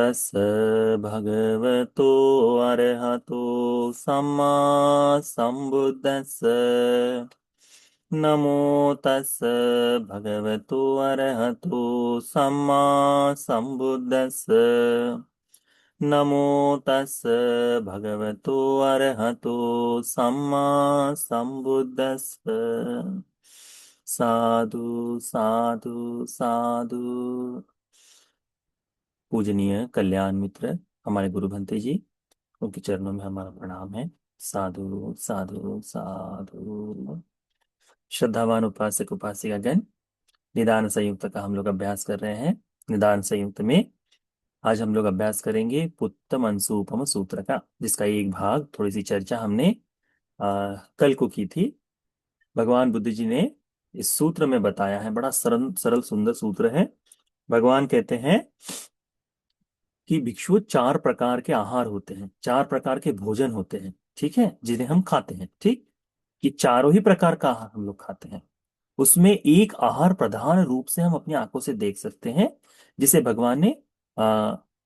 तस् भगवतो अरहतो सम्मा संबुद्दस्स। नमो तस् भगवतो अरहतो सम्मा संबुद्दस्स। नमो तस् भगवतो अरहतो सम्मा संबुद्दस्स। साधु साधु साधु। पूजनीय कल्याण मित्र हमारे गुरु भंते जी, उनके चरणों में हमारा प्रणाम है। साधु साधु साधु। श्रद्धावान उपासक उपासिकागण, निदान संयुक्त का हम लोग अभ्यास कर रहे हैं। निदान संयुक्त में आज हम लोग अभ्यास करेंगे पुत्तम अंशुपम सूत्र का, जिसका एक भाग थोड़ी सी चर्चा हमने कल को की थी। भगवान बुद्ध जी ने इस सूत्र में बताया है, बड़ा सरल सरल सुंदर सूत्र है। भगवान कहते हैं कि भिक्षु चार प्रकार के आहार होते हैं, चार प्रकार के भोजन होते हैं, ठीक है, जिन्हें हम खाते हैं। ठीक, कि चारों ही प्रकार का आहार हम लोग खाते हैं। उसमें एक आहार प्रधान रूप से हम अपनी आंखों से देख सकते हैं, जिसे भगवान ने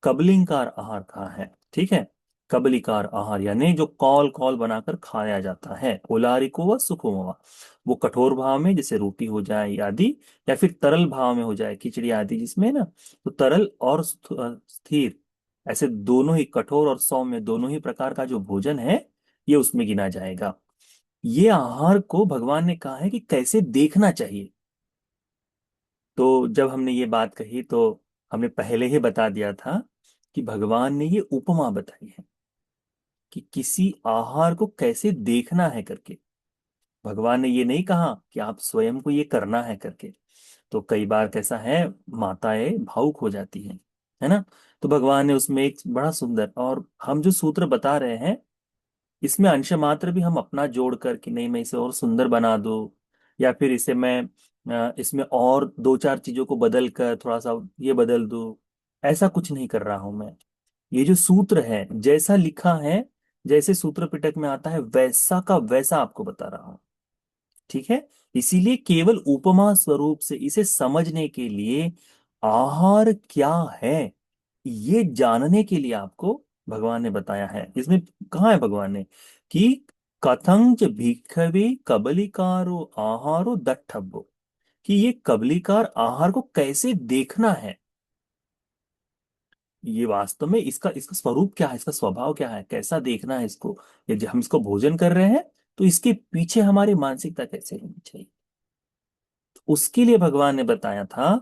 कबलिंकार आहार कहा है। ठीक है, कबलिकार आहार यानी जो कॉल कॉल बनाकर खाया जाता है। ओलारिको व सुखोमवा, वो कठोर भाव में जैसे रोटी हो जाए आदि, या फिर तरल भाव में हो जाए खिचड़ी आदि, जिसमें ना तो तरल और स्थिर, ऐसे दोनों ही कठोर और सौम्य दोनों ही प्रकार का जो भोजन है, ये उसमें गिना जाएगा। ये आहार को भगवान ने कहा है कि कैसे देखना चाहिए। तो जब हमने ये बात कही तो हमने पहले ही बता दिया था कि भगवान ने ये उपमा बताई है कि किसी आहार को कैसे देखना है करके। भगवान ने ये नहीं कहा कि आप स्वयं को ये करना है करके। तो कई बार कैसा है, माताएं भावुक हो जाती हैं, है ना। तो भगवान ने उसमें एक बड़ा सुंदर, और हम जो सूत्र बता रहे हैं इसमें अंश मात्र भी हम अपना जोड़ कर कि नहीं मैं इसे और सुंदर बना दूं, या फिर इसे मैं इसमें और दो चार चीजों को बदल कर थोड़ा सा ये बदल दूं, ऐसा कुछ नहीं कर रहा हूं मैं। ये जो सूत्र है जैसा लिखा है, जैसे सूत्र पिटक में आता है वैसा का वैसा आपको बता रहा हूं। ठीक है, इसीलिए केवल उपमा स्वरूप से इसे समझने के लिए आहार क्या है, ये जानने के लिए आपको भगवान ने बताया है। इसमें कहा है भगवान ने कि कथंच भिक्खवे कबलिकारो आहारो दट्ठब्बो, कि ये कबलिकार आहार को कैसे देखना है। ये वास्तव में इसका इसका स्वरूप क्या है, इसका स्वभाव क्या है, कैसा देखना है इसको। ये जो हम इसको भोजन कर रहे हैं तो इसके पीछे हमारी मानसिकता कैसे होनी चाहिए, उसके लिए भगवान ने बताया था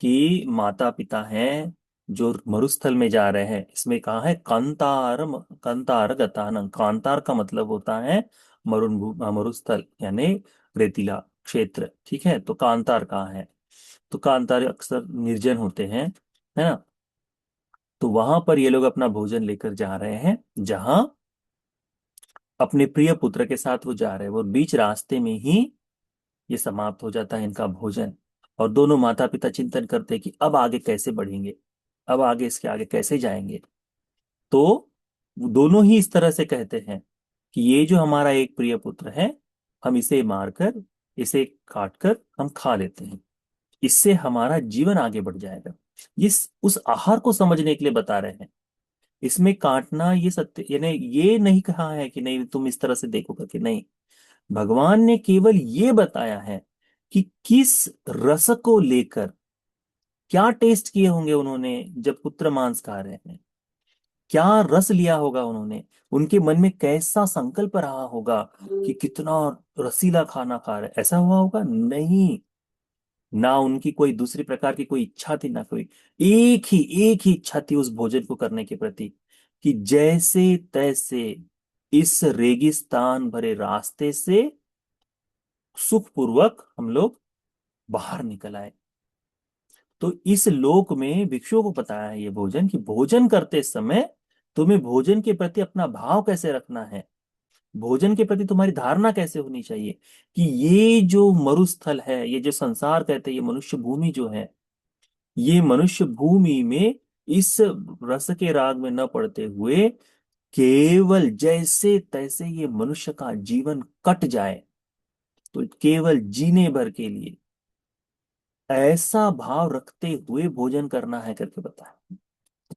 कि माता पिता हैं जो मरुस्थल में जा रहे हैं। इसमें कहा है कांतार, कांतार गतानम। कांतार का मतलब होता है मरुस्थल यानी रेतीला क्षेत्र। ठीक है, तो कांतार कहाँ है, तो कांतार अक्सर निर्जन होते हैं, है ना। तो वहां पर ये लोग अपना भोजन लेकर जा रहे हैं, जहां अपने प्रिय पुत्र के साथ वो जा रहे हैं। वो बीच रास्ते में ही ये समाप्त हो जाता है इनका भोजन। और दोनों माता पिता चिंतन करते हैं कि अब आगे कैसे बढ़ेंगे, अब आगे इसके आगे कैसे जाएंगे। तो वो दोनों ही इस तरह से कहते हैं कि ये जो हमारा एक प्रिय पुत्र है, हम इसे मारकर, इसे काट कर हम खा लेते हैं, इससे हमारा जीवन आगे बढ़ जाएगा। इस उस आहार को समझने के लिए बता रहे हैं। इसमें काटना ये सत्य यानी ये नहीं कहा है कि नहीं तुम इस तरह से देखो करके, नहीं। भगवान ने केवल ये बताया है कि किस रस को लेकर, क्या टेस्ट किए होंगे उन्होंने जब पुत्र मांस खा रहे हैं, क्या रस लिया होगा उन्होंने, उनके मन में कैसा संकल्प रहा होगा कि कितना रसीला खाना खा रहे, ऐसा हुआ होगा नहीं। ना उनकी कोई दूसरी प्रकार की कोई इच्छा थी, ना कोई, एक ही इच्छा थी उस भोजन को करने के प्रति, कि जैसे तैसे इस रेगिस्तान भरे रास्ते से सुखपूर्वक हम लोग बाहर निकल आए। तो इस लोक में भिक्षुओं को पता है ये भोजन, कि भोजन करते समय तुम्हें भोजन के प्रति अपना भाव कैसे रखना है, भोजन के प्रति तुम्हारी धारणा कैसे होनी चाहिए, कि ये जो मरुस्थल है, ये जो संसार कहते हैं, ये मनुष्य भूमि जो है, ये मनुष्य भूमि में इस रस के राग में न पड़ते हुए केवल जैसे तैसे ये मनुष्य का जीवन कट जाए, तो केवल जीने भर के लिए ऐसा भाव रखते हुए भोजन करना है करके बताया।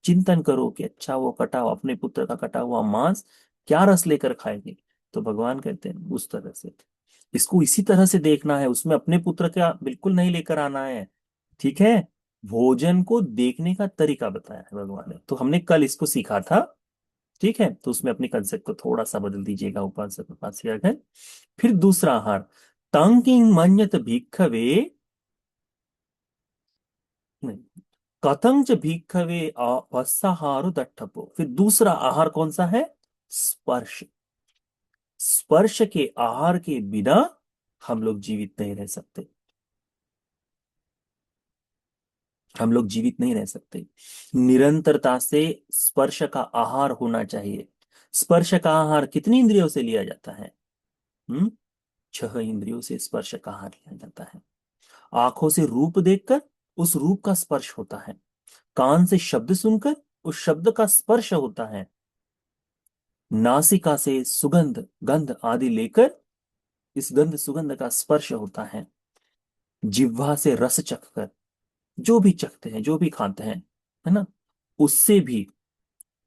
चिंतन करो कि अच्छा वो कटा हुआ अपने पुत्र का कटा हुआ मांस क्या रस लेकर खाएंगे। तो भगवान कहते हैं उस तरह से इसको इसी तरह से देखना है, उसमें अपने पुत्र का बिल्कुल नहीं लेकर आना है। ठीक है। भोजन को देखने का तरीका बताया है भगवान ने, तो हमने कल इसको सीखा था। ठीक है, तो उसमें अपने कंसेप्ट को थोड़ा सा बदल दीजिएगा, उपासक उपासिका। फिर दूसरा आहार, तंकिंग मन्यत भिक्खवे, नहीं, कथंच भिक्खवे वत्साहारो दट्ठपो। फिर दूसरा आहार कौन सा है? स्पर्श। स्पर्श के आहार के बिना हम लोग जीवित नहीं रह सकते। हम लोग जीवित नहीं रह सकते। निरंतरता से स्पर्श का आहार होना चाहिए। स्पर्श का आहार कितनी इंद्रियों से लिया जाता है? हम्म 6 इंद्रियों से स्पर्श का आहार लिया जाता है। आंखों से रूप देखकर उस रूप का स्पर्श होता है। कान से शब्द सुनकर उस शब्द का स्पर्श होता है। नासिका से सुगंध गंध आदि लेकर इस गंध सुगंध का स्पर्श होता है। जिह्वा से रस चखकर, जो भी चखते हैं जो भी खाते हैं, है ना, उससे भी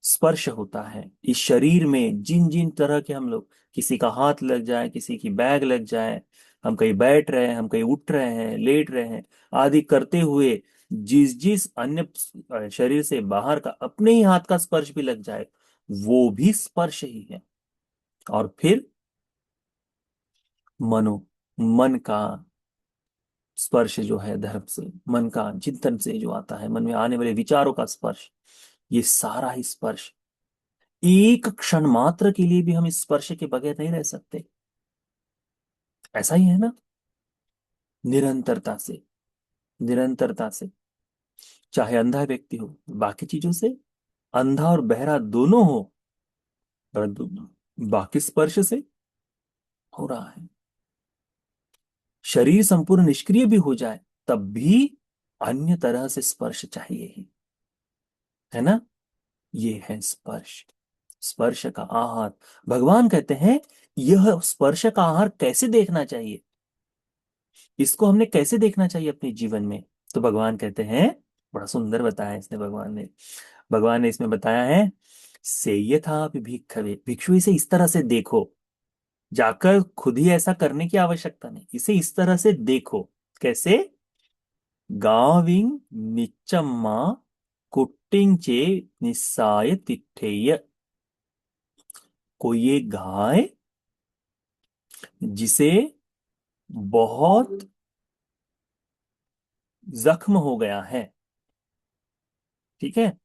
स्पर्श होता है। इस शरीर में जिन जिन तरह के हम लोग, किसी का हाथ लग जाए, किसी की बैग लग जाए, हम कहीं बैठ रहे हैं, हम कहीं उठ रहे हैं, लेट रहे हैं आदि करते हुए, जिस जिस अन्य शरीर से बाहर का अपने ही हाथ का स्पर्श भी लग जाए, वो भी स्पर्श ही है। और फिर मनो, मन का स्पर्श जो है, धर्म से, मन का चिंतन से जो आता है, मन में आने वाले विचारों का स्पर्श, ये सारा ही स्पर्श, एक क्षण मात्र के लिए भी हम इस स्पर्श के बगैर नहीं रह सकते। ऐसा ही है ना। निरंतरता से, निरंतरता से, चाहे अंधा व्यक्ति हो, बाकी चीजों से अंधा और बहरा दोनों हो, परंतु बाकी स्पर्श से हो रहा है। शरीर संपूर्ण निष्क्रिय भी हो जाए तब भी अन्य तरह से स्पर्श चाहिए ही, है ना। ये है स्पर्श। स्पर्श का आहार। भगवान कहते हैं यह स्पर्श का आहार कैसे देखना चाहिए, इसको हमने कैसे देखना चाहिए अपने जीवन में। तो भगवान कहते हैं, बड़ा सुंदर बताया है इसने, भगवान ने इसमें बताया है, सेयथा भिक्षवे, भिक्षु इसे इस तरह से देखो, जाकर खुद ही ऐसा करने की आवश्यकता नहीं, इसे इस तरह से देखो। कैसे? गाविंग निच्चम्मा कुट्टिंग चे निस्साय तिठेय। कोई एक गाय जिसे बहुत जख्म हो गया है, ठीक है,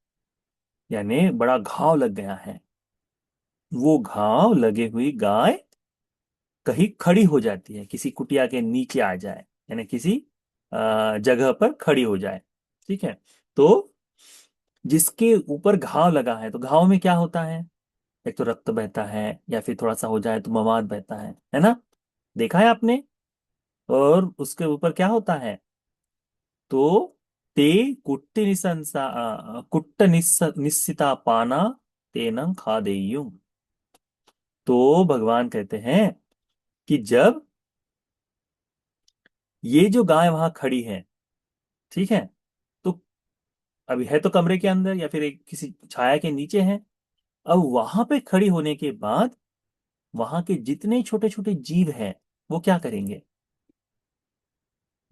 यानी बड़ा घाव लग गया है, वो घाव लगे हुई गाय कहीं खड़ी हो जाती है, किसी कुटिया के नीचे आ जाए, यानी किसी जगह पर खड़ी हो जाए। ठीक है। तो जिसके ऊपर घाव लगा है, तो घाव में क्या होता है? एक तो रक्त बहता है, या फिर थोड़ा सा हो जाए तो मवाद बहता है ना, देखा है आपने। और उसके ऊपर क्या होता है? तो ते कुट्ट निसंसा कुट्ट निस्सिता पाना तेन खा देयु। तो भगवान कहते हैं कि जब ये जो गाय वहां खड़ी है, ठीक है, तो अभी है तो कमरे के अंदर या फिर एक किसी छाया के नीचे है। अब वहां पे खड़ी होने के बाद वहां के जितने छोटे छोटे जीव हैं, वो क्या करेंगे?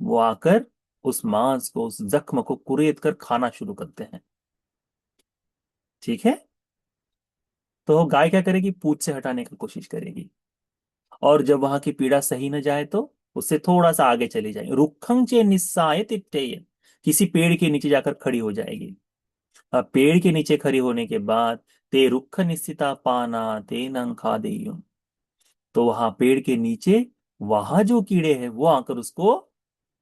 वो आकर उस मांस को, उस जख्म को कुरेद कर खाना शुरू करते हैं। ठीक है। तो गाय क्या करेगी? पूंछ से हटाने की कोशिश करेगी, और जब वहां की पीड़ा सही न जाए तो उससे थोड़ा सा आगे चली जाएगी, रुखंग चे निस्साय तिट्ठेय, किसी पेड़ के नीचे जाकर खड़ी हो जाएगी। अब पेड़ के नीचे खड़ी होने के बाद ते रुक्ख निस्सिता पाना ते नंग खा देयु, तो वहां पेड़ के नीचे वहां जो कीड़े हैं वो आकर उसको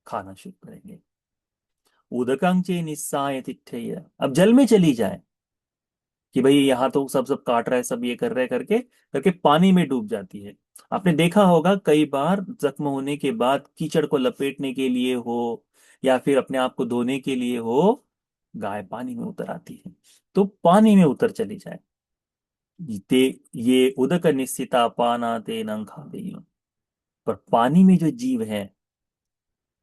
खाना शुरू करेंगे। उदकंग चे निस्साय तिट्ठेय, अब जल में चली जाए कि भाई यहाँ तो सब सब काट रहा है, सब ये कर रहे हैं करके करके पानी में डूब जाती है। आपने देखा होगा कई बार जख्म होने के बाद कीचड़ को लपेटने के लिए हो, या फिर अपने आप को धोने के लिए हो, गाय पानी में उतर आती है। तो पानी में उतर चली जाए, ते ये उदक निश्चिता पाना ते नंग खा गई। पर पानी में जो जीव है,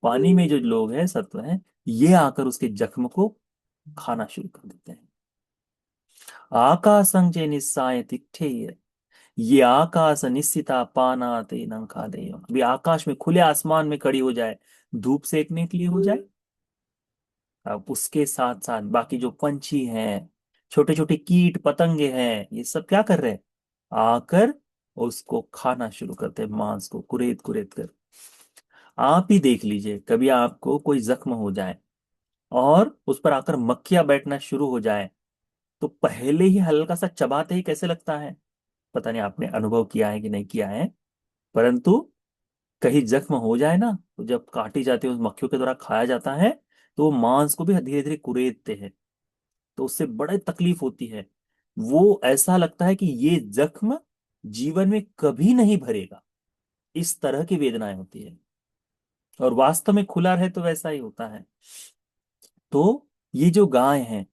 पानी में जो लोग हैं, सत्व हैं, ये आकर उसके जख्म को खाना शुरू कर देते हैं। आकाशं च निस्साय तिष्ठेय, ये आकाश निश्चिता पानाते न खादेय। अभी आकाश में, खुले आसमान में खड़ी हो जाए, धूप सेकने के लिए हो जाए। अब उसके साथ साथ बाकी जो पंछी हैं, छोटे छोटे कीट पतंगे हैं, ये सब क्या कर रहे हैं? आकर उसको खाना शुरू करते हैं, मांस को कुरेद कुरेद कर। आप ही देख लीजिए, कभी आपको कोई जख्म हो जाए और उस पर आकर मक्खियां बैठना शुरू हो जाए, तो पहले ही हल्का सा चबाते ही कैसे लगता है? पता नहीं आपने अनुभव किया है कि नहीं किया है, परंतु कहीं जख्म हो जाए ना, तो जब काटी जाती है, उस मक्खियों के द्वारा खाया जाता है, तो वो मांस को भी धीरे धीरे कुरेदते हैं, तो उससे बड़े तकलीफ होती है। वो ऐसा लगता है कि ये जख्म जीवन में कभी नहीं भरेगा, इस तरह की वेदनाएं होती है। और वास्तव में खुला रहे तो वैसा ही होता है। तो ये जो गाय है,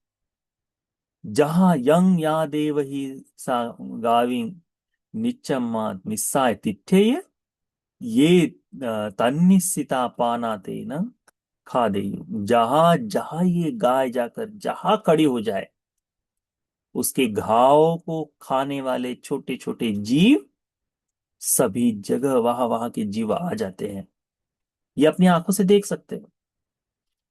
जहां यंग या देव ही सा गावी निच्चम्मा निस्साय तिठेय, ये तन्निसिता पानाते न खा दे। जहां जहां ये गाय जाकर जहां खड़ी हो जाए, उसके घाव को खाने वाले छोटे छोटे जीव सभी जगह वहां वहां के जीव आ जाते हैं। ये अपनी आंखों से देख सकते हो।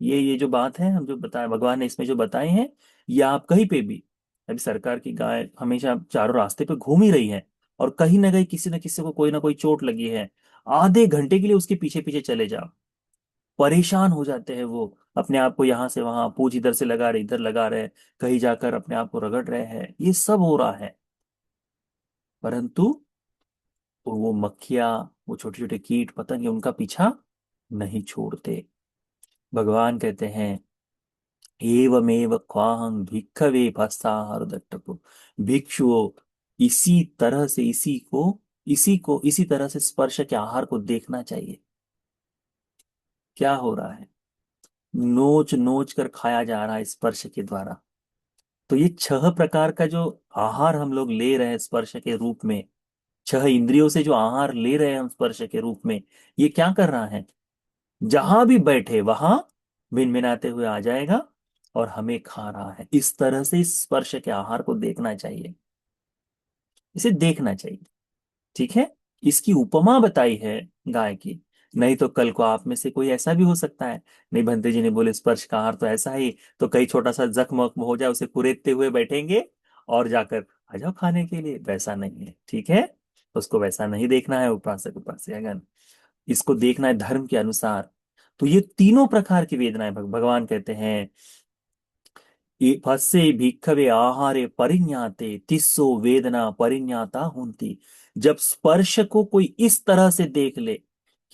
ये जो बात है, हम जो बताए भगवान ने इसमें जो बताए हैं, ये आप कहीं पे भी, अभी सरकार की गाय हमेशा चारों रास्ते पे घूम ही रही है, और कहीं ना कहीं किसी न किसी को कोई ना कोई चोट लगी है, आधे घंटे के लिए उसके पीछे पीछे चले जाओ, परेशान हो जाते हैं वो, अपने आप को यहां से वहां, पूंछ इधर से लगा रहे, इधर लगा रहे, कहीं जाकर अपने आप को रगड़ रहे हैं, ये सब हो रहा है। परंतु वो मक्खियां, वो छोटे छोटे कीट पतंगे उनका पीछा नहीं छोड़ते। भगवान कहते हैं, एवमेव क्वाहं भिक्खवे भस्ताहार दट्टपो। भिक्षुओं, इसी तरह से इसी तरह से स्पर्श के आहार को देखना चाहिए। क्या हो रहा है? नोच नोच कर खाया जा रहा है स्पर्श के द्वारा। तो ये छह प्रकार का जो आहार हम लोग ले रहे हैं स्पर्श के रूप में, छह इंद्रियों से जो आहार ले रहे हैं हम स्पर्श के रूप में, ये क्या कर रहा है? जहां भी बैठे वहां भिनभिनाते हुए आ जाएगा और हमें खा रहा है। इस तरह से इस स्पर्श के आहार को देखना चाहिए, इसे देखना चाहिए। ठीक है। इसकी उपमा बताई है गाय की। नहीं तो कल को आप में से कोई ऐसा भी हो सकता है, नहीं भंते जी ने बोले स्पर्श का आहार तो ऐसा ही, तो कहीं छोटा सा जख्म वख्म हो जाए, उसे कुरेदते हुए बैठेंगे और जाकर आ जाओ खाने के लिए। वैसा नहीं है, ठीक है। उसको वैसा नहीं देखना है, उपासक उपास्यगण, इसको देखना है धर्म के अनुसार। तो ये तीनों प्रकार की वेदनाएं भगवान कहते हैं, ये फस्से भिक्खवे आहारे परिज्ञाते तिस्सो वेदना परिज्ञाता हुंती। जब स्पर्श को कोई इस तरह से देख ले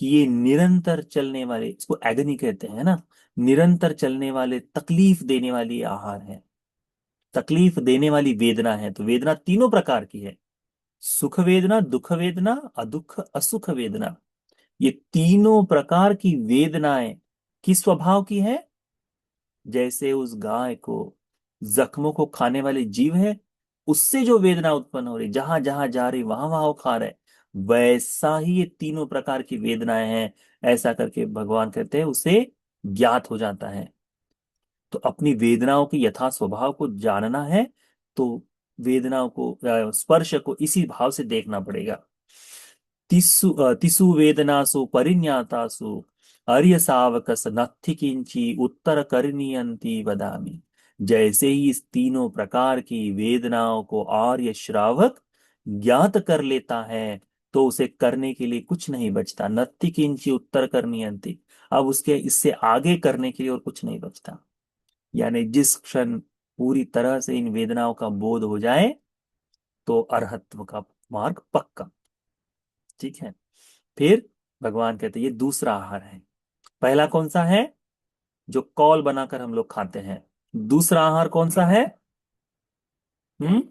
कि ये निरंतर चलने वाले, इसको एगनी कहते हैं ना, निरंतर चलने वाले तकलीफ देने वाली आहार है, तकलीफ देने वाली वेदना है। तो वेदना तीनों प्रकार की है, सुख वेदना, दुख वेदना, अदुख असुख वेदना। ये तीनों प्रकार की वेदनाएं किस स्वभाव की है? जैसे उस गाय को जख्मों को खाने वाले जीव है, उससे जो वेदना उत्पन्न हो रही, जहां जहां जा रही वहां वहां वो खा रहे, वैसा ही ये तीनों प्रकार की वेदनाएं हैं। ऐसा करके भगवान कहते हैं उसे ज्ञात हो जाता है। तो अपनी वेदनाओं की यथा स्वभाव को जानना है, तो वेदनाओं को स्पर्श को इसी भाव से देखना पड़ेगा। तिसु वेदनासु परिज्ञातासु अर्य सावकस नत्थि किंची उत्तर करनीयंती वदामि। जैसे ही इस तीनों प्रकार की वेदनाओं को आर्य श्रावक ज्ञात कर लेता है, तो उसे करने के लिए कुछ नहीं बचता। नत्थि किंची उत्तर करनीयंती, अब उसके इससे आगे करने के लिए और कुछ नहीं बचता। यानी जिस क्षण पूरी तरह से इन वेदनाओं का बोध हो जाए, तो अरहत्व का मार्ग पक्का। ठीक है। फिर भगवान कहते हैं ये दूसरा आहार है। पहला कौन सा है? जो कौल बनाकर हम लोग खाते हैं। दूसरा आहार कौन सा है? हम्म,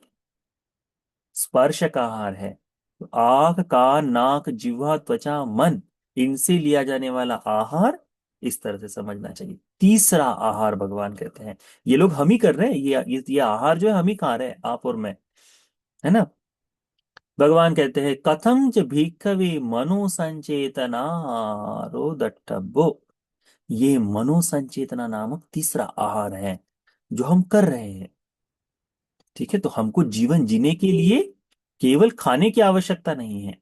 स्पर्श का आहार है। तो आंख कान नाक जिह्वा त्वचा मन, इनसे लिया जाने वाला आहार, इस तरह से समझना चाहिए। तीसरा आहार भगवान कहते हैं, ये लोग हम ही कर रहे हैं, ये आहार जो है हम ही खा रहे हैं, आप और मैं, है ना। भगवान कहते हैं, कथं च भिक्खवे मनो संचेतनारो दट्टभ्यो। ये मनो संचेतना नामक तीसरा आहार है जो हम कर रहे हैं। ठीक है, तो हमको जीवन जीने के लिए केवल खाने की आवश्यकता नहीं है।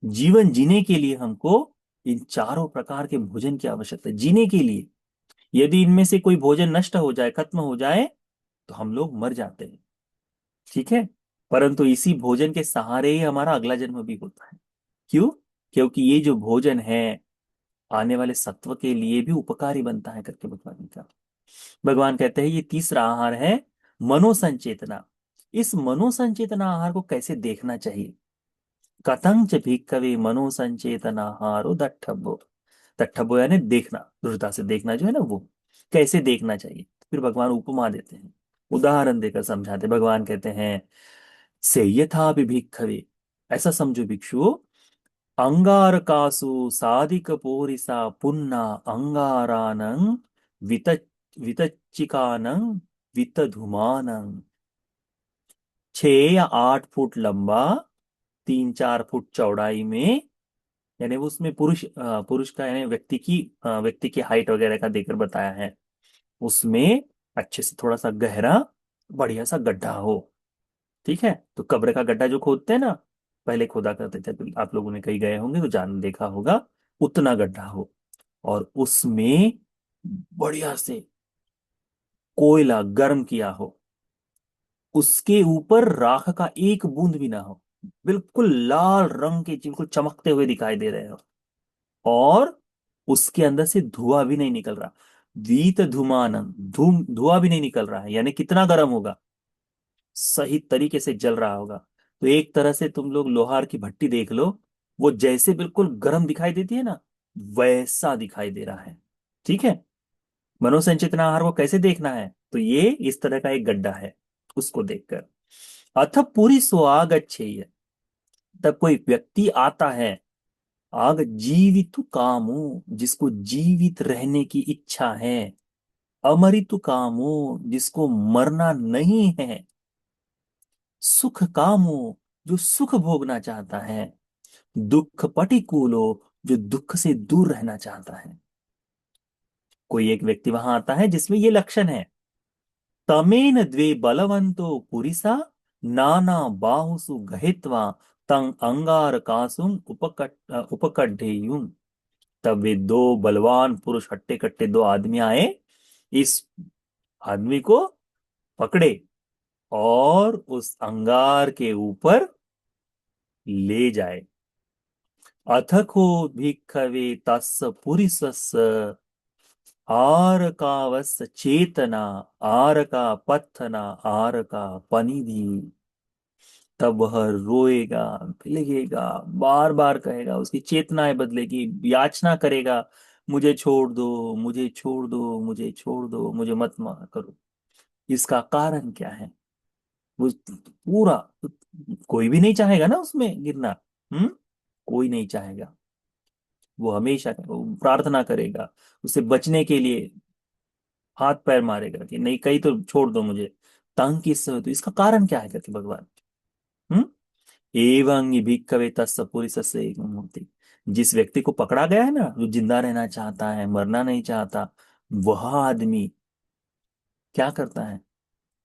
जीवन जीने के लिए हमको इन चारों प्रकार के भोजन की आवश्यकता है जीने के लिए। यदि इनमें से कोई भोजन नष्ट हो जाए, खत्म हो जाए, तो हम लोग मर जाते हैं। ठीक है, परंतु इसी भोजन के सहारे ही हमारा अगला जन्म भी होता है। क्यों? क्योंकि ये जो भोजन है आने वाले सत्व के लिए भी उपकारी बनता है करके भगवान ने कहा। भगवान कहते हैं ये तीसरा आहार है मनोसंचेतना। इस मनोसंचेतना आहार को कैसे देखना चाहिए? कथंच भिक्खवे मनोसंचेतना आहारो दट्ठब्बो। दट्ठब्बो यानी देखना, दृढ़ता से देखना जो है ना, वो कैसे देखना चाहिए। फिर भगवान उपमा देते हैं, उदाहरण देकर समझाते। भगवान कहते हैं से यथा भिक्खवे, ऐसा समझो भिक्षु, अंगारकासु साधिक पोरिसा पुन्ना अंगारानं वित वितच्चिकानं वितधुमानं। 6 या 8 फुट लंबा, 3-4 फुट चौड़ाई में, यानी वो उसमें पुरुष का यानी व्यक्ति की हाइट वगैरह का देकर बताया है। उसमें अच्छे से थोड़ा सा गहरा बढ़िया सा गड्ढा हो। ठीक है, तो कब्र का गड्ढा जो खोदते हैं ना, पहले खोदा करते थे, तो आप लोगों ने कहीं गए होंगे तो जान देखा होगा, उतना गड्ढा हो। और उसमें बढ़िया से कोयला गर्म किया हो, उसके ऊपर राख का एक बूंद भी ना हो, बिल्कुल लाल रंग के बिल्कुल चमकते हुए दिखाई दे रहे हो, और उसके अंदर से धुआं भी नहीं निकल रहा। वीत धूमानंद, धुआं भी नहीं निकल रहा है, यानी कितना गर्म होगा, सही तरीके से जल रहा होगा। तो एक तरह से तुम लोग लोहार की भट्टी देख लो, वो जैसे बिल्कुल गर्म दिखाई देती है ना, वैसा दिखाई दे रहा है। ठीक है, मनोसंचेतना आहार को कैसे देखना है? तो ये इस तरह का एक गड्ढा है, उसको देखकर। अथ पूरी स्वागच्छेय, तब कोई व्यक्ति आता है, आग जीवित कामो, जिसको जीवित रहने की इच्छा है, अमरितु कामो, जिसको मरना नहीं है, सुख कामो, जो सुख भोगना चाहता है, दुख पटिकूलो, जो दुख से दूर रहना चाहता है। कोई एक व्यक्ति वहां आता है जिसमें ये लक्षण है। तमेन द्वे बलवंतो पुरिसा नाना बाहुसु गहित्वा तंग अंगार कासुम उपकड्ढेयुम। तब वे दो बलवान पुरुष, हट्टे कट्टे दो आदमी आए, इस आदमी को पकड़े और उस अंगार के ऊपर ले जाए। अथको भिक्खवे तस् पुरिसस् आर का वस चेतना, आर का पत्थना, आर का पनिधि। तब वह रोएगा, बिलखेगा, बार बार कहेगा, उसकी चेतनाएं बदलेगी, याचना करेगा, मुझे छोड़ दो, मुझे छोड़ दो, मुझे छोड़ दो, मुझे मत मार करो। इसका कारण क्या है? वो पूरा, कोई भी नहीं चाहेगा ना उसमें गिरना। हम्म, कोई नहीं चाहेगा। वो हमेशा वो प्रार्थना करेगा उसे बचने के लिए, हाथ पैर मारेगा कि नहीं, कहीं तो छोड़ दो मुझे। तंग किससे हो? तो इसका कारण क्या है करके भगवान। हम्म, एवं हि भिक्खवे तस्य पुरुषस्य एकं मूर्ति। जिस व्यक्ति को पकड़ा गया है ना, जो जिंदा रहना चाहता है, मरना नहीं चाहता, वह आदमी क्या करता है?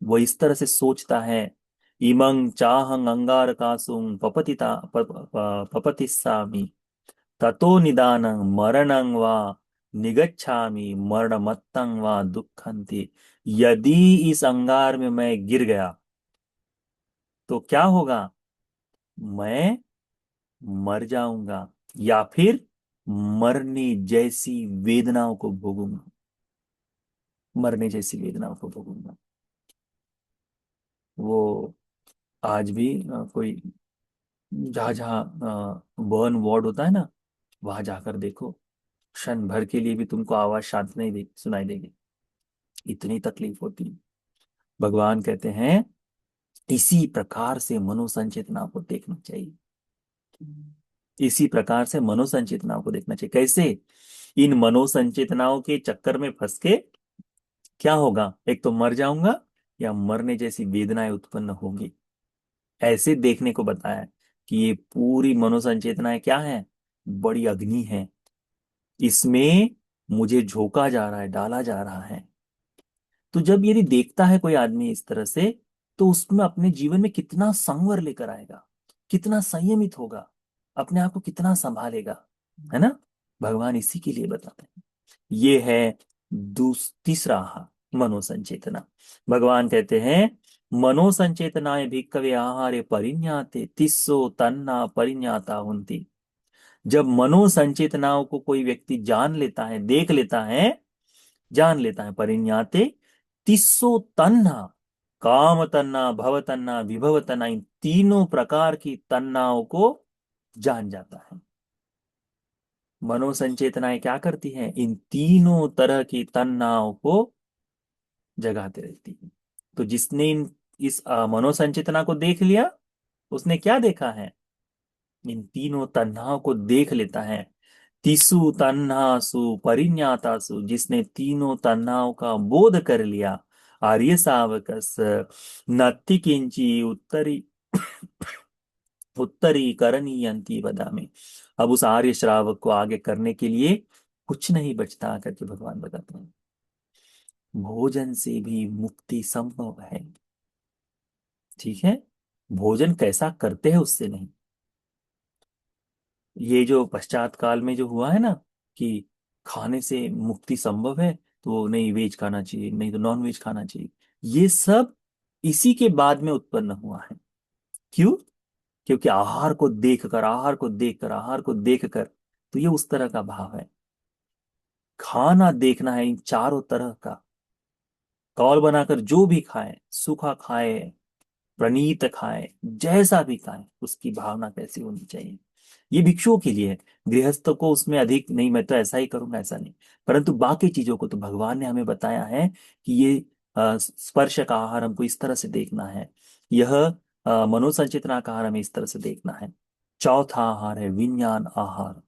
वो इस तरह से सोचता है, इमं चाहं अंगारकासुं पपतिस्सामि, ततो निदानं मरणं वा निगच्छामि मरणमत्तं वा दुःखन्ति। यदि इस अंगार में मैं गिर गया तो क्या होगा? मैं मर जाऊंगा, या फिर मरने जैसी वेदनाओं को भोगूंगा, मरने जैसी वेदनाओं को भोगूंगा। वो आज भी कोई जहाँ जहाँ बर्न वार्ड होता है ना, वहां जाकर देखो, क्षण भर के लिए भी तुमको आवाज शांत नहीं दे सुनाई देगी, इतनी तकलीफ होती है। भगवान कहते हैं इसी प्रकार से मनोसंचेतना को देखना चाहिए। इसी प्रकार से मनोसंचेतनाओं को देखना चाहिए। कैसे? इन मनोसंचेतनाओं के चक्कर में फंस के क्या होगा? एक तो मर जाऊंगा, या मरने जैसी वेदनाएं उत्पन्न होंगी। ऐसे देखने को बताया है कि ये पूरी मनोसंचेतनाएं क्या है? बड़ी अग्नि है, इसमें मुझे झोंका जा रहा है, डाला जा रहा है। तो जब यदि देखता है कोई आदमी इस तरह से, तो उसमें अपने जीवन में कितना संवर लेकर आएगा, कितना संयमित होगा, अपने आप को कितना संभालेगा, है ना। भगवान इसी के लिए बताते हैं। ये है तीसरा आहार, मनोसंचेतना। भगवान कहते हैं मनोसंचेतनाय भिक्खवे आहारे परिज्ञाते तिस्सो तन्ना परिज्ञाता हुंति। जब मनोसंचेतनाओं को कोई व्यक्ति जान लेता है, देख लेता है, जान लेता है, परिज्ञाते तिस्सो तन्ना, काम तन्ना, भव तन्ना, विभव तन्ना, इन तीनों प्रकार की तन्नाओं को जान जाता है। मनोसंचेतनाएं क्या करती हैं? इन तीनों तरह की तन्नाओं को जगाते रहती है। तो जिसने इस मनोसंचेतना को देख लिया, उसने क्या देखा है? इन तीनों तन्नाओं को देख लेता है। तिसु तन्नासु परिज्ञातासु, जिसने तीनों तन्नाओं का बोध कर लिया, आर्य सावकस नत्ति किंची उत्तरी उत्तरी करणीयंती बदामी। अब उस आर्य श्रावक को आगे करने के लिए कुछ नहीं बचता करके भगवान बताते हैं। भोजन से भी मुक्ति संभव है। ठीक है, भोजन कैसा करते हैं उससे नहीं। ये जो पश्चात काल में जो हुआ है ना, कि खाने से मुक्ति संभव है, तो नहीं वेज खाना चाहिए, नहीं तो नॉन वेज खाना चाहिए, ये सब इसी के बाद में उत्पन्न हुआ है। क्यों? क्योंकि आहार को देखकर, आहार को देखकर, आहार को देखकर, तो ये उस तरह का भाव है। खाना देखना है इन चारों तरह का, कौल बनाकर जो भी खाए, सूखा खाए, प्रणीत खाए, जैसा भी खाए, उसकी भावना कैसी होनी चाहिए। ये भिक्षुओं के लिए है। गृहस्थ को उसमें अधिक नहीं, मैं तो ऐसा ही करूंगा ऐसा नहीं। परंतु बाकी चीजों को तो भगवान ने हमें बताया है कि ये स्पर्श का आहार हमको इस तरह से देखना है, यह मनोसंचेतना का आहार हमें इस तरह से देखना है। चौथा आहार है विज्ञान आहार।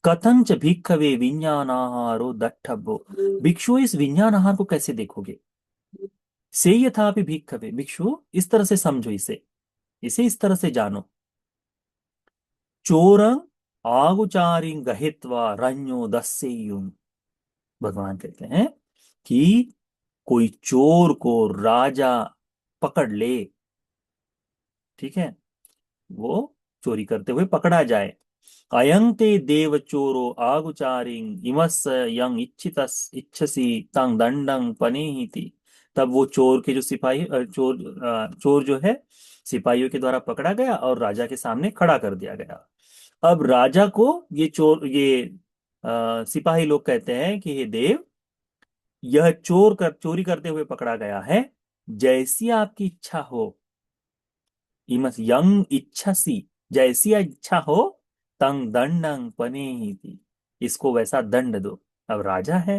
कथंच भिक्खवे विज्ञान आहारो दट्ठभो। भिक्षु इस विज्ञान आहार को कैसे देखोगे? से यथापि भिक्खवे, भिक्षु इस तरह से समझो इसे, इसे इस तरह से जानो। चोरं आगुचारिं गहित्वा रण्यो दस्येयुं। भगवान कहते हैं कि कोई चोर को राजा पकड़ ले, ठीक है, वो चोरी करते हुए पकड़ा जाए। अयं ते देव चोरो आगुचारिं इमस् यं इच्छितस् इच्छसि तं दंडं पनेहिति। तब वो चोर के जो सिपाही चोर जो है, सिपाहियों के द्वारा पकड़ा गया और राजा के सामने खड़ा कर दिया गया। अब राजा को ये सिपाही लोग कहते हैं कि हे देव, यह चोरी करते हुए पकड़ा गया है, जैसी आपकी इच्छा हो, इमस यंग इच्छसी, जैसी इच्छा हो, तंग दंडंग पनेहिति, इसको वैसा दंड दो। अब राजा है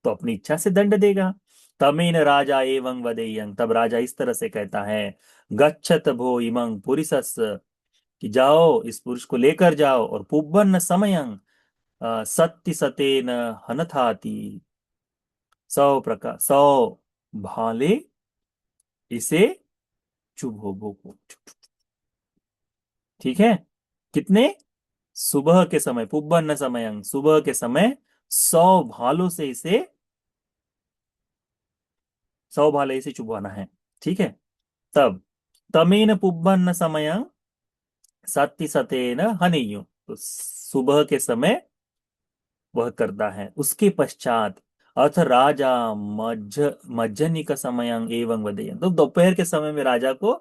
तो अपनी इच्छा से दंड देगा। तमेन राजा एवं वदेयं, तब राजा इस तरह से कहता है, गच्छत भो इमं पुरिसस्, कि जाओ इस पुरुष को लेकर जाओ, और पुब्बन समयं सत्ति सतेन हनथाति, 100 भाले इसे चुभो भोगो। ठीक है, कितने? सुबह के समय, पुब्बन समयं, सुबह के समय 100 भालों से इसे, 100 भाले इसे चुभवाना है। ठीक है, तब तमेन पुब्बन समयं सत्ति सतेन हनेयु, तो सुबह के समय वह करता है। उसके पश्चात अथ राजा मज्जनी का समय एवं वदेयं, तो दोपहर के समय में राजा को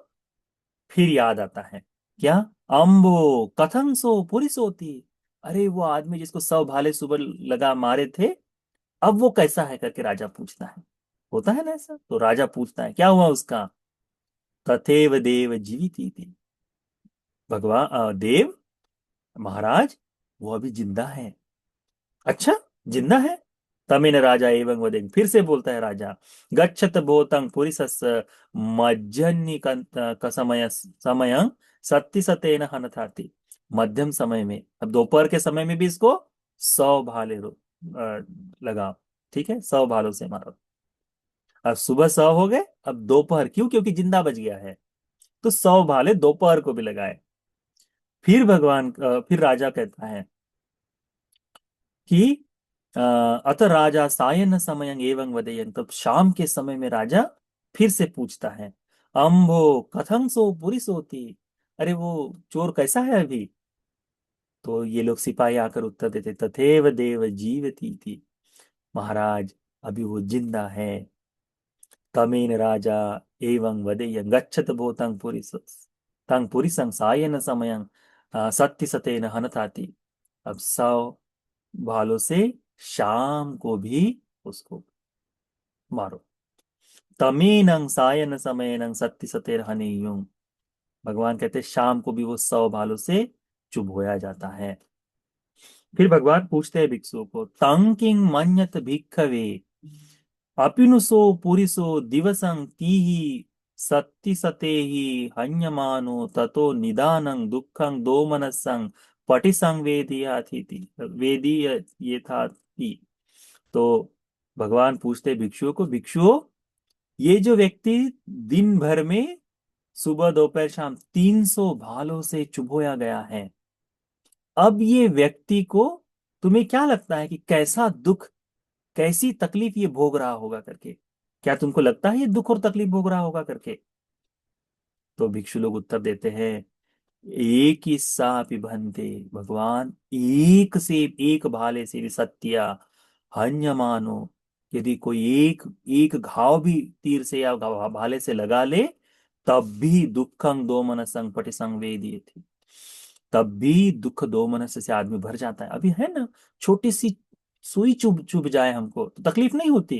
फिर याद आता है, क्या? अम्बो कथं सो पुरिसोती, अरे वो आदमी जिसको 100 भाले सुबह लगा मारे थे, अब वो कैसा है करके राजा पूछता है। होता है ना ऐसा, तो राजा पूछता है क्या हुआ उसका? तथेव देव जीविती थी, भगवान देव महाराज, वो अभी जिंदा है। अच्छा, जिंदा है? तमिन राजा एवं वदेन, फिर से बोलता है राजा, गच्छत भूतं पुरिसस्य मज्जन्नि का समय सत्ति सतेन हनथाति। मध्यम समय में, अब दोपहर के समय में भी इसको 100 भाले लगाओ। ठीक है, 100 भालों से मारो। अब सुबह 100 हो गए, अब दोपहर, क्यों? क्योंकि जिंदा बच गया है, तो 100 भाले दोपहर को भी लगाए। फिर राजा कहता है कि अत राजा सायन समय एवं वदेयन, तब शाम के समय में राजा फिर से पूछता है, अम्भो कथं सो पुरी सोती, अरे वो चोर कैसा है अभी। तो ये लोग सिपाही आकर उत्तर देते, तथैव देव जीवती थी, महाराज अभी वो जिंदा है। तमेन राजा एवं वदेय गच्छत भूतं पुरी, तंग पुरी सायन समयं सत्य सतेन हनताति। अब 100 भालों से शाम को भी उसको मारो। तमीनं सायन समयनं सत्य सतेर हनियुं, भगवान कहते शाम को भी वो 100 भालों से चुभोया जाता है। फिर भगवान पूछते हैं भिक्षुओं को, तंग किंग मन्यत भिक्खवे अपिनुसो पुरिसो दिवसं तीहि सत्ति सतेहि हन्यमानो ततो निदानं दुःखं दोमनसं पटिसं वेदियाथिति वेदी ये था। तो भगवान पूछते भिक्षुओं को, भिक्षुओं ये जो व्यक्ति दिन भर में सुबह दोपहर शाम 300 भालों से चुभोया गया है, अब ये व्यक्ति को तुम्हें क्या लगता है कि कैसा दुख कैसी तकलीफ ये भोग रहा होगा करके, क्या तुमको लगता है ये दुख और तकलीफ भोग रहा होगा करके। तो भिक्षु लोग उत्तर देते हैं, एक ही सा पिबंते, भगवान एक से एक भाले से भी सत्या हन्य मानो, यदि कोई एक एक घाव भी तीर से या भाले से लगा ले, तब भी दुखं दो मनसंग पटि संवेदी थी, तब भी दुख दो मनस से आदमी भर जाता है। अभी है ना, छोटी सी सुई चुभ चुभ जाए हमको तो तकलीफ नहीं होती,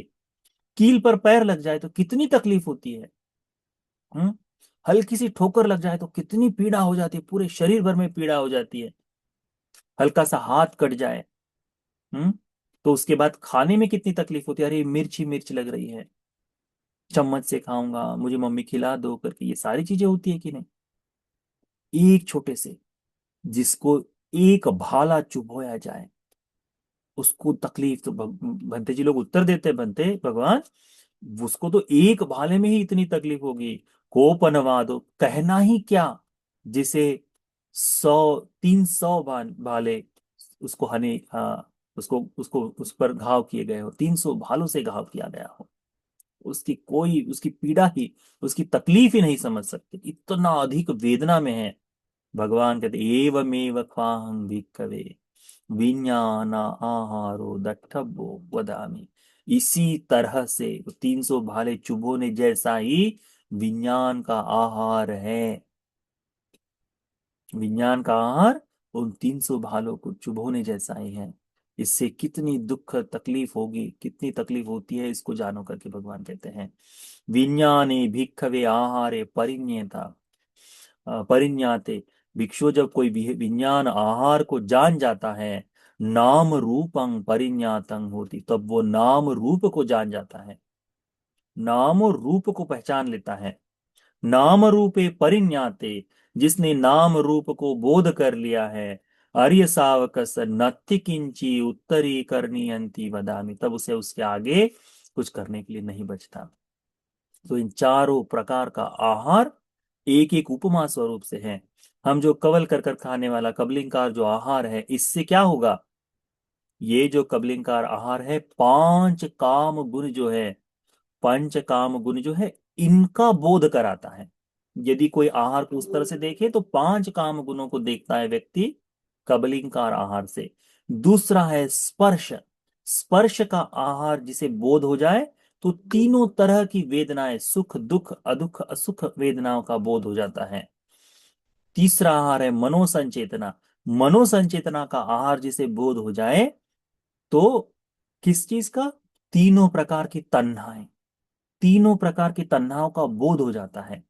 कील पर पैर लग जाए तो कितनी तकलीफ होती है। हम्म। हल्की सी ठोकर लग जाए तो कितनी पीड़ा हो जाती है, पूरे शरीर भर में पीड़ा हो जाती है। हल्का सा हाथ कट जाए, हम्म, तो उसके बाद खाने में कितनी तकलीफ होती है, अरे मिर्च ही मिर्च लग रही है, चम्मच से खाऊंगा, मुझे मम्मी खिला दो करके, ये सारी चीजें होती है कि नहीं। एक छोटे से जिसको एक भाला चुभोया जाए उसको तकलीफ, तो भंते जी लोग उत्तर देते, बनते भगवान उसको तो एक भाले में ही इतनी तकलीफ होगी, कोपनवादो कहना ही क्या, जिसे 100 300 भाले उसको हने, हाँ, उसको उसको उस पर घाव किए गए हो, 300 भालों से घाव किया गया हो, उसकी कोई उसकी पीड़ा ही उसकी तकलीफ ही नहीं समझ सकते, इतना अधिक वेदना में है। भगवान कहते एवमेव क्वाहं भिक्खवे विज्ञान आहारो दट्ठब्बो वदामि, इसी तरह से 300 भाले चुभोने जैसा ही विज्ञान का आहार है। विज्ञान का आहार उन 300 भालों को चुभोने जैसा ही है। इससे कितनी दुख तकलीफ होगी, कितनी तकलीफ होती है, इसको जानो करके भगवान कहते हैं, विज्ञाने भिक्खवे आहारे परिण्यता परिज्ञाते, भिक्षु जब कोई विज्ञान आहार को जान जाता है, नाम रूपं परिज्ञातं होती, तब वो नाम रूप को जान जाता है, नाम और रूप को पहचान लेता है। नाम रूपे परिज्ञाते, जिसने नाम रूप को बोध कर लिया है, आर्य सावकस नत्थि किंची उत्तरी करनी अंति वदामि, तब उसे उसके आगे कुछ करने के लिए नहीं बचता। तो इन चारों प्रकार का आहार एक एक उपमा स्वरूप से है। हम जो कवल कर खाने वाला कबलिंकार जो आहार है, इससे क्या होगा, ये जो कबलिंकार आहार है, 5 काम गुण जो है, पंच काम गुण जो है, इनका बोध कराता है। यदि कोई आहार को उस तरह से देखे तो 5 काम गुणों को देखता है व्यक्ति कबलिंकार आहार से। दूसरा है स्पर्श, स्पर्श का आहार जिसे बोध हो जाए तो तीनों तरह की वेदनाएं, सुख दुख अदुख असुख वेदनाओं का बोध हो जाता है। तीसरा आहार है मनोसंचेतना, मनोसंचेतना का आहार जिसे बोध हो जाए तो किस चीज का, तीनों प्रकार की तन्हाएं, तीनों प्रकार की तन्हाओं का बोध हो जाता है।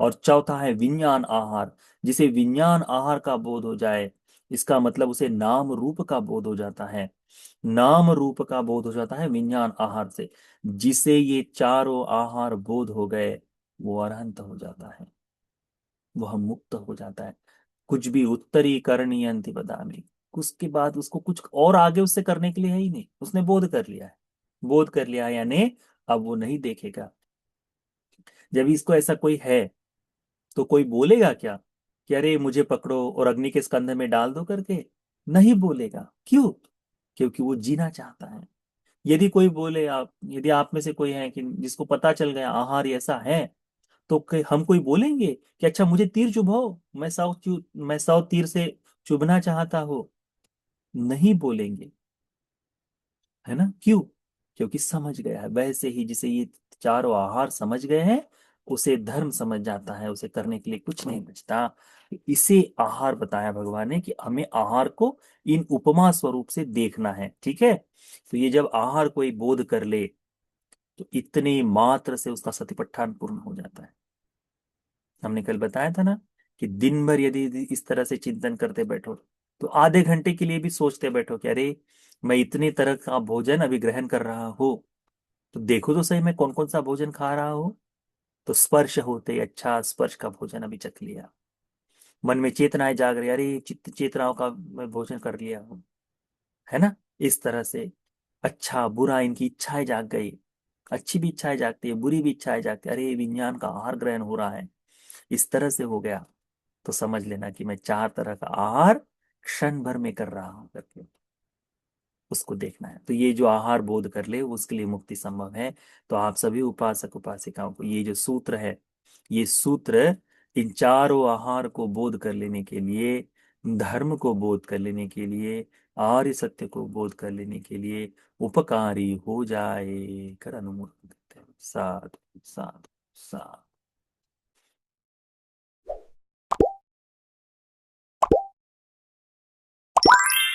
और चौथा है विज्ञान आहार, जिसे विज्ञान आहार का बोध हो जाए, इसका मतलब उसे नाम रूप का बोध हो जाता है, नाम रूप का बोध हो जाता है विज्ञान आहार से। जिसे ये चारों आहार बोध हो गए वो अरहंत हो जाता है, वह मुक्त हो जाता है। कुछ भी उत्तरी करणी अंति बदामी, उसके बाद उसको कुछ और आगे उससे करने के लिए है ही नहीं, उसने बोध कर लिया है, बोध कर लिया है, यानी अब वो नहीं देखेगा। जब इसको ऐसा कोई है तो कोई बोलेगा क्या कि अरे मुझे पकड़ो और अग्नि के स्कंध में डाल दो करके, नहीं बोलेगा। क्यों? क्योंकि वो जीना चाहता है। यदि कोई बोले, आप यदि आप में से कोई है कि जिसको पता चल गया आहार ऐसा है, तो हम कोई बोलेंगे कि अच्छा मुझे तीर चुभाओ, मैं 100 तीर से चुभना चाहता हूं? नहीं बोलेंगे, है ना? क्यों? क्योंकि समझ गया है। वैसे ही जिसे ये चारों आहार समझ गए हैं, उसे धर्म समझ जाता है, उसे करने के लिए कुछ नहीं बचता। इसे आहार बताया भगवान ने कि हमें आहार को इन उपमा स्वरूप से देखना है, ठीक है? तो ये जब आहार कोई बोध कर ले, तो इतने मात्र से उसका सतिपट्ठान पूर्ण हो जाता है। हमने कल बताया था ना कि दिन भर यदि इस तरह से चिंतन करते बैठो, तो आधे घंटे के लिए भी सोचते बैठो कि अरे मैं इतने तरह का भोजन अभी ग्रहण कर रहा हूँ, तो देखो तो सही मैं कौन कौन सा भोजन खा रहा हूँ। तो स्पर्श होते ही, अच्छा स्पर्श का भोजन अभी चख लिया। मन में चेतनाएं जाग रही, अरे चित्त चेतनाओं का मैं भोजन कर लिया हूँ, है ना? इस तरह से अच्छा बुरा इनकी इच्छाएं जाग गई। अच्छी भी इच्छाएं जागती है, बुरी भी इच्छाएं जागती है, अरे विज्ञान का आहार ग्रहण हो रहा है। इस तरह से हो गया, तो समझ लेना कि मैं 4 तरह का आहार क्षण भर में कर रहा हूं करके उसको देखना है। तो ये जो आहार बोध कर ले उसके लिए मुक्ति संभव है। तो आप सभी उपासक उपासिकाओं को ये जो सूत्र है, ये सूत्र इन चारों आहार को बोध कर लेने के लिए, धर्म को बोध कर लेने के लिए, आर्य सत्य को बोध कर लेने के लिए उपकारी हो जाए कर अनुमोदन करते हैं। साधु साधु साधु।